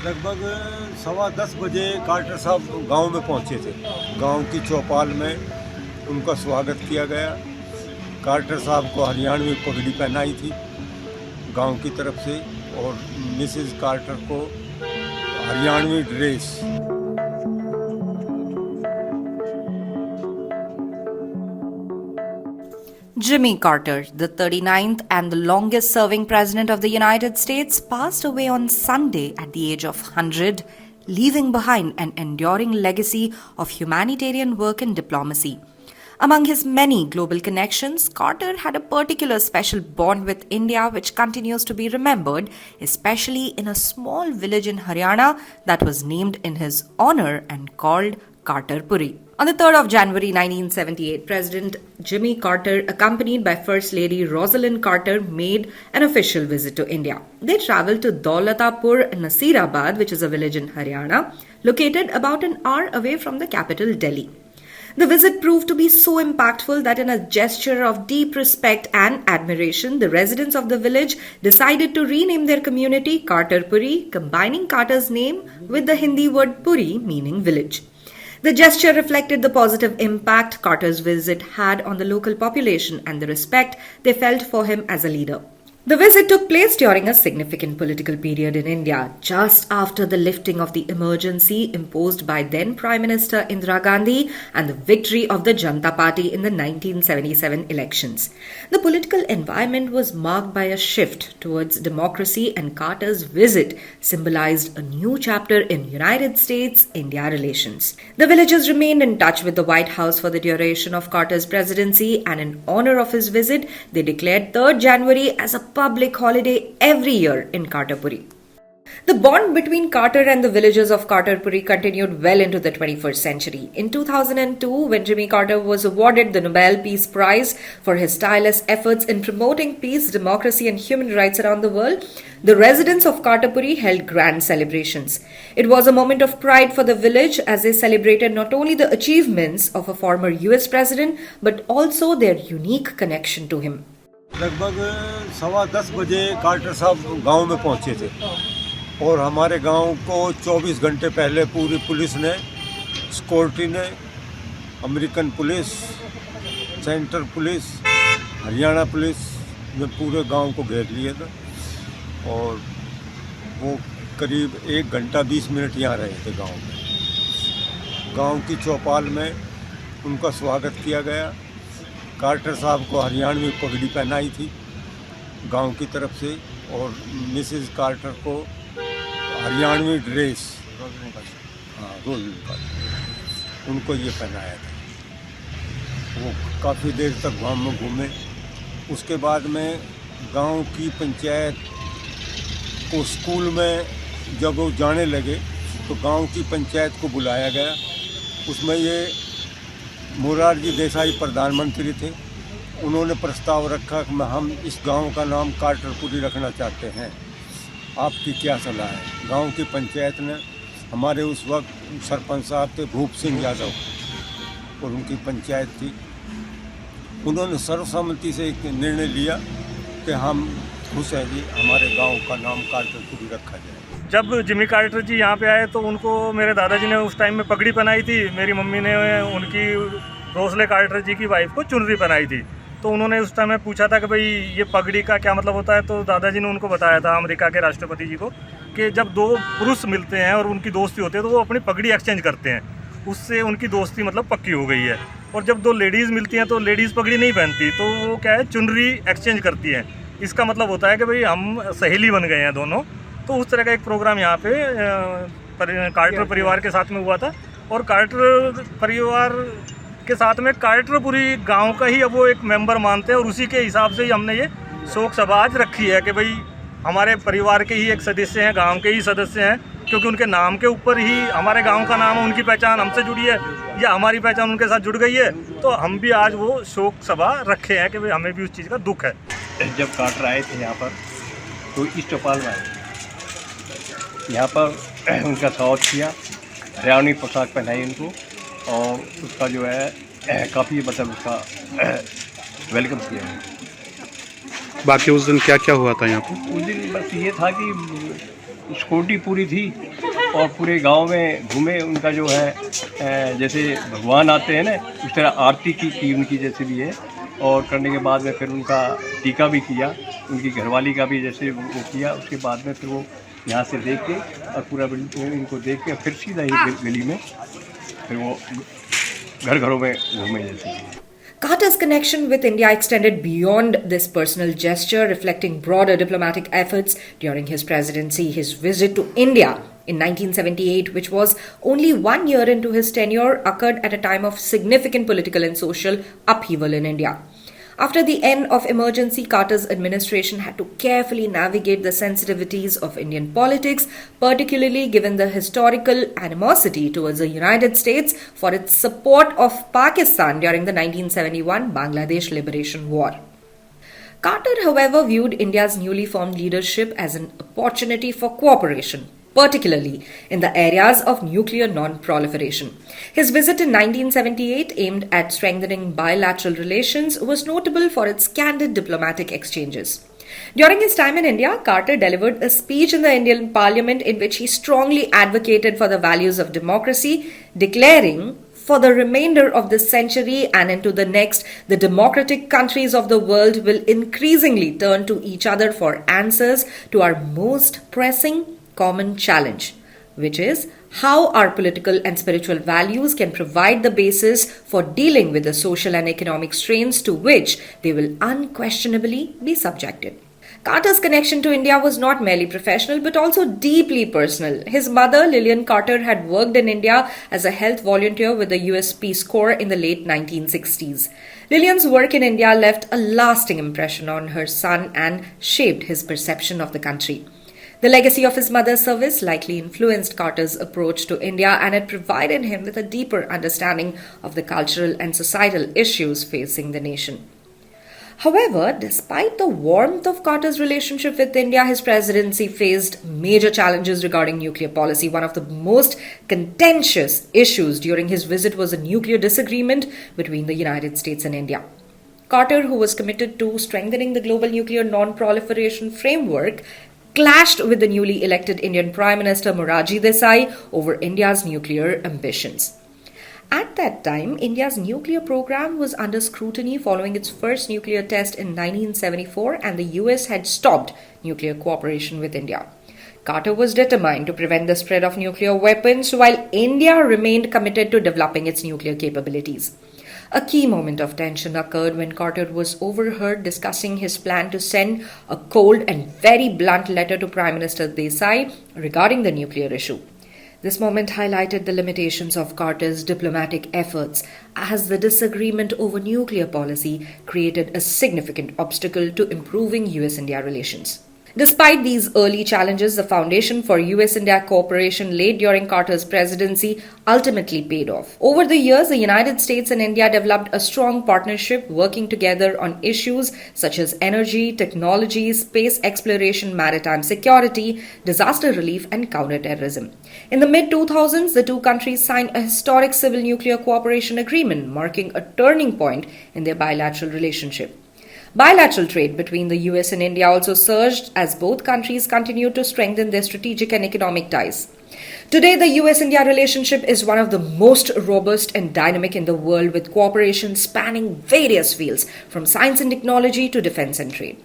लगभग 10:15 बजे कार्टर साहब गांव में पहुंचे थे। गांव की चौपाल में उनका स्वागत किया गया। कार्टर साहब को हरियाणवी पगड़ी पहनाई थी गांव की तरफ से, और मिसेस कार्टर को Haryanvi dress. Jimmy Carter, the 39th and the longest serving president of the United States, passed away on Sunday at the age of 100, leaving behind an enduring legacy of humanitarian work and diplomacy. Among his many global connections, Carter had a particular special bond with India which continues to be remembered, especially in a small village in Haryana that was named in his honor and called Carterpuri. On the 3rd of January 1978, President Jimmy Carter, accompanied by First Lady Rosalind Carter, made an official visit to India. They traveled to Daulatpur Nasirabad, which is a village in Haryana, located about an hour away from the capital, Delhi. The visit proved to be so impactful that in a gesture of deep respect and admiration, the residents of the village decided to rename their community Carterpuri, combining Carter's name with the Hindi word Puri, meaning village. The gesture reflected the positive impact Carter's visit had on the local population and the respect they felt for him as a leader. The visit took place during a significant political period in India, just after the lifting of the emergency imposed by then Prime Minister Indira Gandhi and the victory of the Janata Party in the 1977 elections. The political environment was marked by a shift towards democracy, and Carter's visit symbolized a new chapter in United States-India relations. The villagers remained in touch with the White House for the duration of Carter's presidency, and in honor of his visit, they declared 3rd January as a public holiday every year in Carterpuri. The bond between Carter and the villagers of Carterpuri continued well into the 21st century. In 2002, when Jimmy Carter was awarded the Nobel Peace Prize for his tireless efforts in promoting peace, democracy and human rights around the world, the residents of Carterpuri held grand celebrations. It was a moment of pride for the village as they celebrated not only the achievements of a former US president, but also their unique connection to him. लगभग 10:15 बजे quarter साहब गांव में पहुंचे थे, और हमारे गांव को 24 घंटे पहले पूरी पुलिस ने, सिक्योरिटी ने, American police, central police, Haryana police ने पूरे गांव को घेर लिया था, और वो करीब 1 घंटा 20 मिनट यहाँ रहे थे गांव में। गांव की चौपाल में उनका स्वागत किया गया। कार्टर साहब को हरियाणवी पगड़ी पहनाई थी गांव की तरफ से, और मिसेस कार्टर को हरियाणवी ड्रेस, उनको ये पहनाया था। वो काफ़ी देर तक गांव में घूमे। उसके बाद में गांव की पंचायत को, स्कूल में जब वो जाने लगे तो गांव की पंचायत को बुलाया गया। उसमें ये मोरारजी देसाई प्रधानमंत्री थे। उन्होंने प्रस्ताव रखा कि हम इस गांव का नाम कार्टरपुरी रखना चाहते हैं, आपकी क्या सलाह है। गांव की पंचायत ने, हमारे उस वक्त सरपंच साहब थे भूप सिंह यादव, और उनकी पंचायत थी, उन्होंने सर्वसम्मति से एक निर्णय लिया कि हम खुश हैं जी, हमारे गांव का नाम कार्टरपुरी रखा जाए। जब जिमी कार्टर जी यहाँ पे आए तो उनको मेरे दादाजी ने उस टाइम में पगड़ी पहनाई थी, मेरी मम्मी ने उनकी रोसले कार्टर जी की वाइफ को चुनरी पहनाई थी। तो उन्होंने उस टाइम में पूछा था कि भाई ये पगड़ी का क्या मतलब होता है, तो दादाजी ने उनको बताया था, अमेरिका के राष्ट्रपति जी को, कि जब दो पुरुष मिलते हैं और उनकी दोस्ती होती है तो वो अपनी पगड़ी एक्सचेंज करते हैं, उससे उनकी दोस्ती मतलब पक्की हो गई है। और जब दो लेडीज़ मिलती हैं तो लेडीज़ पगड़ी नहीं पहनती, तो वो क्या है, चुनरी एक्सचेंज करती हैं। इसका मतलब होता है कि भाई हम सहेली बन गए हैं दोनों। तो उस तरह का एक प्रोग्राम यहाँ पे कार्टर परिवार के साथ में हुआ था, और कार्टर परिवार के साथ में कार्टरपुरी गांव का ही अब वो एक मेंबर मानते हैं, और उसी के हिसाब से ही हमने ये शोक सभा आज रखी है कि भाई हमारे परिवार के ही एक सदस्य हैं, गांव के ही सदस्य हैं, क्योंकि उनके नाम के ऊपर ही हमारे गांव का नाम है, उनकी पहचान हमसे जुड़ी है या हमारी पहचान उनके साथ जुड़ गई है। तो हम भी आज वो शोक सभा रखे हैं कि भाई हमें भी उस चीज़ का दुख है। जब कार्टर आए थे यहाँ पर तो इस चौपाल में आए, यहाँ पर उनका स्वागत किया, हरियाणवी पोशाक पहनाई उनको, और उसका जो है काफ़ी मतलब उसका वेलकम किया। बाकी उस दिन क्या क्या हुआ था यहाँ पर? उस दिन बस ये था कि सिक्योरिटी पूरी थी और पूरे गांव में घूमे। उनका जो है जैसे भगवान आते हैं ना, उस तरह आरती की उनकी जैसे भी है। और करने के बाद में फिर उनका टीका भी किया, उनकी घरवाली का भी जैसे वो किया। उसके बाद में फिर वो यहाँ से देख के और पूरा इनको देख के फिर सीधा ही गली में फिर वो घरों में घूमे जैसे। Carter's connection with India extended beyond this personal gesture, reflecting broader diplomatic efforts during his presidency. His visit to India in 1978, which was only 1 year into his tenure, occurred at a time of significant political and social upheaval in India. After the end of emergency, Carter's administration had to carefully navigate the sensitivities of Indian politics, particularly given the historical animosity towards the United States for its support of Pakistan during the 1971 Bangladesh Liberation War. Carter, however, viewed India's newly formed leadership as an opportunity for cooperation, particularly in the areas of nuclear non-proliferation. His visit in 1978, aimed at strengthening bilateral relations, was notable for its candid diplomatic exchanges. During his time in India, Carter delivered a speech in the Indian Parliament in which he strongly advocated for the values of democracy, declaring, "For the remainder of this century and into the next, the democratic countries of the world will increasingly turn to each other for answers to our most pressing common challenge, which is how our political and spiritual values can provide the basis for dealing with the social and economic strains to which they will unquestionably be subjected." Carter's connection to India was not merely professional but also deeply personal. His mother, Lillian Carter, had worked in India as a health volunteer with the US Peace Corps in the late 1960s. Lillian's work in India left a lasting impression on her son and shaped his perception of the country. The legacy of his mother's service likely influenced Carter's approach to India, and it provided him with a deeper understanding of the cultural and societal issues facing the nation. However, despite the warmth of Carter's relationship with India, his presidency faced major challenges regarding nuclear policy. One of the most contentious issues during his visit was a nuclear disagreement between the United States and India. Carter, who was committed to strengthening the global nuclear non-proliferation framework, clashed with the newly elected Indian Prime Minister Morarji Desai over India's nuclear ambitions. At that time, India's nuclear program was under scrutiny following its first nuclear test in 1974, and the US had stopped nuclear cooperation with India. Carter was determined to prevent the spread of nuclear weapons, while India remained committed to developing its nuclear capabilities. A key moment of tension occurred when Carter was overheard discussing his plan to send a cold and very blunt letter to Prime Minister Desai regarding the nuclear issue. This moment highlighted the limitations of Carter's diplomatic efforts, as the disagreement over nuclear policy created a significant obstacle to improving US-India relations. Despite these early challenges, the foundation for US-India cooperation laid during Carter's presidency ultimately paid off. Over the years, the United States and India developed a strong partnership, working together on issues such as energy, technology, space exploration, maritime security, disaster relief, and counterterrorism. In the mid-2000s, the two countries signed a historic civil nuclear cooperation agreement, marking a turning point in their bilateral relationship. Bilateral trade between the US and India also surged as both countries continued to strengthen their strategic and economic ties. Today, the US-India relationship is one of the most robust and dynamic in the world, with cooperation spanning various fields, from science and technology to defense and trade.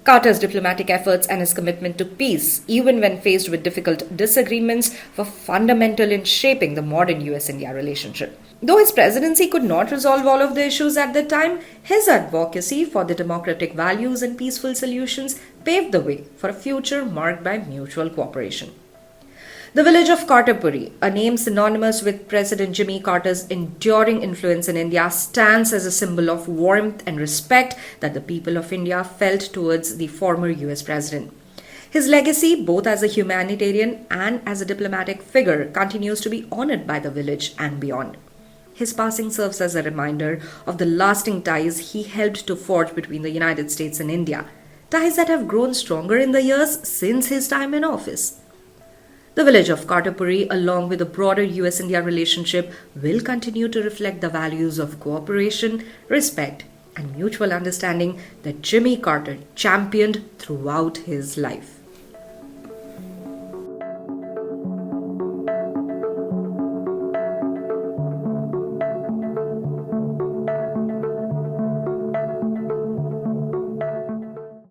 Carter's diplomatic efforts and his commitment to peace, even when faced with difficult disagreements, were fundamental in shaping the modern US-India relationship. Though his presidency could not resolve all of the issues at the time, his advocacy for the democratic values and peaceful solutions paved the way for a future marked by mutual cooperation. The village of Carterpuri, a name synonymous with President Jimmy Carter's enduring influence in India, stands as a symbol of warmth and respect that the people of India felt towards the former US president. His legacy, both as a humanitarian and as a diplomatic figure, continues to be honored by the village and beyond. His passing serves as a reminder of the lasting ties he helped to forge between the United States and India, ties that have grown stronger in the years since his time in office. The village of Carterpuri, along with the broader US-India relationship, will continue to reflect the values of cooperation, respect, and mutual understanding that Jimmy Carter championed throughout his life.